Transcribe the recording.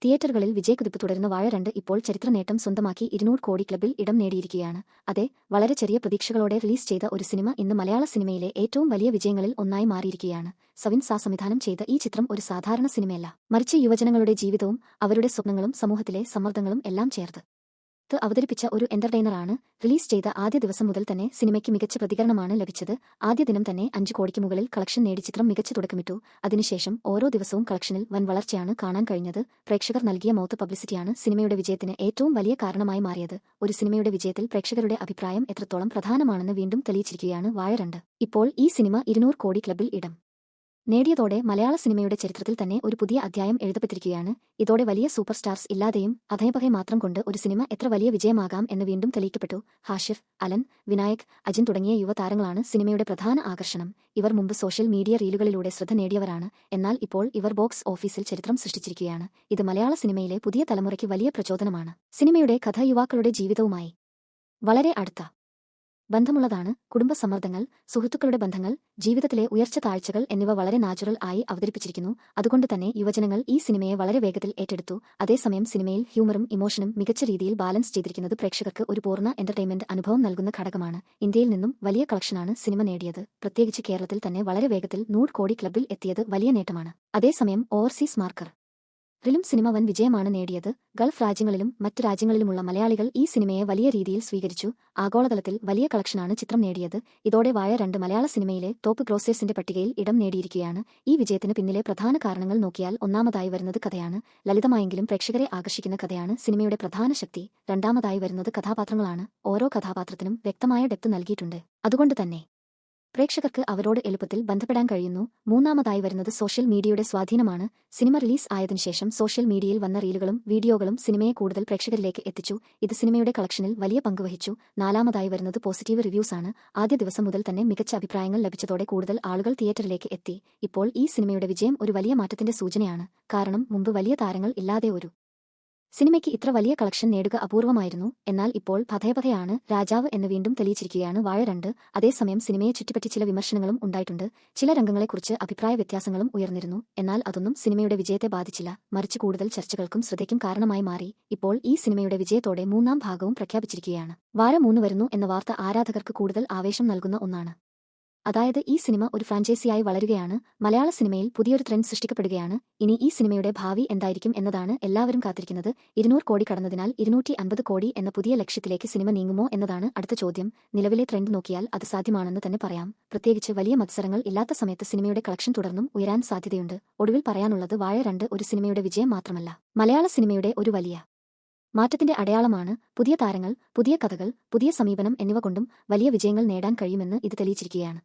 തിയേറ്ററുകളിൽ വിജയക്കുതിപ്പ് തുടരുന്ന വാഴ 2 ഇപ്പോൾ ചരിത്ര നേട്ടം സ്വന്തമാക്കി 200 കോടി ക്ലബിൽ ഇടം നേടിയിരിക്കുകയാണ്. അതെ, വളരെ ചെറിയ പ്രതീക്ഷകളോടെ റിലീസ് ചെയ്ത ഒരു സിനിമ ഇന്ന് മലയാള സിനിമയിലെ ഏറ്റവും വലിയ വിജയങ്ങളിൽ ഒന്നായി മാറിയിരിക്കുകയാണ്. സവിൻ സാ സംവിധാനം ചെയ്ത ഈ ചിത്രം ഒരു സാധാരണ സിനിമയല്ല, മറിച്ച് യുവജനങ്ങളുടെ ജീവിതവും അവരുടെ സ്വപ്നങ്ങളും സമൂഹത്തിലെ സമ്മർദ്ദങ്ങളും എല്ലാം ചേർത്ത് അവതരിപ്പിച്ച ഒരു എന്റർടൈനറാണ്. റിലീസ് ചെയ്ത ആദ്യ ദിവസം മുതൽ തന്നെ സിനിമയ്ക്ക് മികച്ച പ്രതികരണമാണ് ലഭിച്ചത്. ആദ്യ ദിനം തന്നെ 5 കോടിക്ക് മുകളിൽ കളക്ഷൻ നേടി ചിത്രം മികച്ച തുടക്കമിട്ടു. അതിനുശേഷം ഓരോ ദിവസവും കളക്ഷനിൽ വൻ വളർച്ചയാണ് കാണാൻ കഴിഞ്ഞത്. പ്രേക്ഷകർ നൽകിയ മൗത്ത് പബ്ലിസിറ്റിയാണ് സിനിമയുടെ വിജയത്തിന് ഏറ്റവും വലിയ കാരണമായി മാറിയത്. ഒരു സിനിമയുടെ വിജയത്തിൽ പ്രേക്ഷകരുടെ അഭിപ്രായം എത്രത്തോളം പ്രധാനമാണെന്ന് വീണ്ടും തെളിയിച്ചിരിക്കുകയാണ് വാഴ 2. ഇപ്പോൾ ഈ സിനിമ 200 കോടി ക്ലബിൽ ഇടം നേടിയതോടെ മലയാള സിനിമയുടെ ചരിത്രത്തിൽ തന്നെ ഒരു പുതിയ അധ്യായം എഴുതപ്പെട്ടിരിക്കുകയാണ്. ഇതോടെ വലിയ സൂപ്പർ സ്റ്റാർസ് ഇല്ലാതെയും അഭയപകை മാത്രം കൊണ്ട് ഒരു സിനിമ എത്ര വലിയ വിജയമാകാം എന്ന് വീണ്ടും തെളിയിക്കപ്പെട്ടു. ഹാഷിർ, അലൻ, വിനായക്, അജിൻ തുടങ്ങിയ യുവതാരങ്ങളാണ് സിനിമയുടെ പ്രധാന ആകർഷണം. ഇവർ മുമ്പ് സോഷ്യൽ മീഡിയ റീലുകളിലൂടെ ശ്രദ്ധ നേടിയവരാണ്. എന്നാൽ ഇപ്പോൾ ഇവർ ബോക്സ് ഓഫീസിൽ ചരിത്രം സൃഷ്ടിച്ചിരിക്കുകയാണ്. ഇത് മലയാള സിനിമയിലെ പുതിയ തലമുറയ്ക്ക് വലിയ പ്രചോദനമാണ്. സിനിമയുടെ കഥ യുവാക്കളുടെ ജീവിതവുമായി വളരെ അടുത്ത ബന്ധമുള്ളതാണ്. കുടുംബ സമ്മർദ്ദങ്ങൾ, സുഹൃത്തുക്കളുടെ ബന്ധങ്ങൾ, ജീവിതത്തിലെ ഉയർച്ച താഴ്ചകൾ എന്നിവ വളരെ നാച്ചുറൽ ആയി അവതരിപ്പിച്ചിരിക്കുന്നു. അതുകൊണ്ട് തന്നെ യുവജനങ്ങൾ ഈ സിനിമയെ വളരെ വേഗത്തിൽ ഏറ്റെടുത്തു. അതേസമയം സിനിമയിൽ ഹ്യൂമറും ഇമോഷനും മികച്ച രീതിയിൽ ബാലൻസ് ചെയ്തിരിക്കുന്നത് പ്രേക്ഷകർക്ക് ഒരു പൂർണ്ണ എന്റർടൈൻമെന്റ് അനുഭവം നൽകുന്ന ഘടകമാണ്. ഇന്ത്യയിൽ നിന്നും വലിയ കളക്ഷനാണ് സിനിമ നേടിയത്. പ്രത്യേകിച്ച് കേരളത്തിൽ തന്നെ വളരെ വേഗത്തിൽ 100 കോടി ക്ലബിൽ എത്തിയത് വലിയ നേട്ടമാണ്. അതേസമയം ഓവർസീസ് മാർക്കർ ിലും സിനിമ വൻ വിജയമാണ് നേടിയത്. ഗൾഫ് രാജ്യങ്ങളിലും മറ്റ് രാജ്യങ്ങളിലുമുള്ള മലയാളികൾ ഈ സിനിമയെ വലിയ രീതിയിൽ സ്വീകരിച്ചു. ആഗോളതലത്തിൽ വലിയ കളക്ഷനാണ് ചിത്രം നേടിയത്. ഇതോടെ വാഴ 2 മലയാള സിനിമയിലെ ടോപ്പ് ഗ്രോസേഴ്സിന്റെ പട്ടികയിൽ ഇടം നേടിയിരിക്കുകയാണ്. ഈ വിജയത്തിന് പിന്നിലെ പ്രധാന കാരണങ്ങൾ നോക്കിയാൽ ഒന്നാമതായി വരുന്നത് കഥയാണ്. ലളിതമായെങ്കിലും പ്രേക്ഷകരെ ആകർഷിക്കുന്ന കഥയാണ് സിനിമയുടെ പ്രധാന ശക്തി. രണ്ടാമതായി വരുന്നത് കഥാപാത്രങ്ങളാണ്. ഓരോ കഥാപാത്രത്തിനും വ്യക്തമായ ഡെപ്ത് നൽകിയിട്ടുണ്ട്. അതുകൊണ്ട് തന്നെ പ്രേക്ഷകർക്ക് അവരോട് എളുപ്പത്തിൽ ബന്ധപ്പെടാൻ കഴിയുന്നു. മൂന്നാമതായി വരുന്നത് സോഷ്യൽ മീഡിയയുടെ സ്വാധീനമാണ്. സിനിമ റിലീസ് ആയതിനുശേഷം സോഷ്യൽ മീഡിയയിൽ വന്ന റീലുകളും വീഡിയോകളും സിനിമയെ കൂടുതൽ പ്രേക്ഷകരിലേക്ക് എത്തിച്ചു. ഇത് സിനിമയുടെ കളക്ഷനിൽ വലിയ പങ്കുവഹിച്ചു. നാലാമതായി വരുന്നത് പോസിറ്റീവ് റിവ്യൂസ് ആണ്. ആദ്യ ദിവസം മുതൽ തന്നെ മികച്ച അഭിപ്രായങ്ങൾ ലഭിച്ചതോടെ കൂടുതൽ ആളുകൾ തിയേറ്ററിലേക്ക് എത്തി. ഇപ്പോൾ ഈ സിനിമയുടെ വിജയം ഒരു വലിയ മാറ്റത്തിന്റെ സൂചനയാണ്. കാരണം മുമ്പ് വലിയ താരങ്ങൾ ഇല്ലാതെ ഒരു സിനിമയ്ക്ക് ഇത്ര വലിയ കളക്ഷൻ നേടുക അപൂർവമായിരുന്നു. എന്നാൽ ഇപ്പോൾ പഥയപഥയാണ് രാജാവ് എന്ന് വീണ്ടും തെളിയിച്ചിരിക്കുകയാണ് വാഴ 2. അതേസമയം സിനിമയെ ചുറ്റിപ്പറ്റി ചില വിമർശനങ്ങളും ഉണ്ടായിട്ടുണ്ട്. ചില രംഗങ്ങളെക്കുറിച്ച് അഭിപ്രായ വ്യത്യാസങ്ങളും ഉയർന്നിരുന്നു. എന്നാൽ അതൊന്നും സിനിമയുടെ വിജയത്തെ ബാധിച്ചില്ല, മറിച്ച് കൂടുതൽ ചർച്ചകൾക്കും ശ്രദ്ധയ്ക്കും കാരണമായി മാറി. ഇപ്പോൾ ഈ സിനിമയുടെ വിജയത്തോടെ 3ാം ഭാഗവും പ്രഖ്യാപിച്ചിരിക്കുകയാണ്. വാഴ 3 വരുന്നു എന്ന വാർത്ത ആരാധകർക്ക് കൂടുതൽ ആവേശം നൽകുന്ന ഒന്നാണ്. അതായത് ഈ സിനിമ ഒരു ഫ്രാഞ്ചൈസിയായി വളരുകയാണ്. മലയാള സിനിമയിൽ പുതിയൊരു ട്രെൻഡ് സൃഷ്ടിക്കപ്പെടുകയാണ്. ഇനി ഈ സിനിമയുടെ ഭാവി എന്തായിരിക്കും എന്നതാണ് എല്ലാവരും കാത്തിരിക്കുന്നത്. 200 കോടി കടന്നതിനാൽ 250 കോടി എന്ന പുതിയ ലക്ഷ്യത്തിലേക്ക് സിനിമ നീങ്ങുമോ എന്നതാണ് അടുത്ത ചോദ്യം. നിലവിലെ ട്രെൻഡ് നോക്കിയാൽ അത് സാധ്യമാണെന്ന് തന്നെ പറയാം. പ്രത്യേകിച്ച് വലിയ മത്സരങ്ങൾ ഇല്ലാത്ത സമയത്ത് സിനിമയുടെ കളക്ഷൻ തുടർന്നും ഉയരാൻ സാധ്യതയുണ്ട്. ഒടുവിൽ പറയാനുള്ളത് വാഴ 2 ഒരു സിനിമയുടെ വിജയം മാത്രമല്ല, മലയാള സിനിമയുടെ ഒരു വലിയ മാറ്റത്തിന്റെ അടയാളമാണ്. പുതിയ താരങ്ങൾ, പുതിയ കഥകൾ, പുതിയ സമീപനം എന്നിവ കൊണ്ടും വലിയ വിജയങ്ങൾ നേടാൻ കഴിയുമെന്ന് ഇത് തെളിയിച്ചിരിക്കുകയാണ്.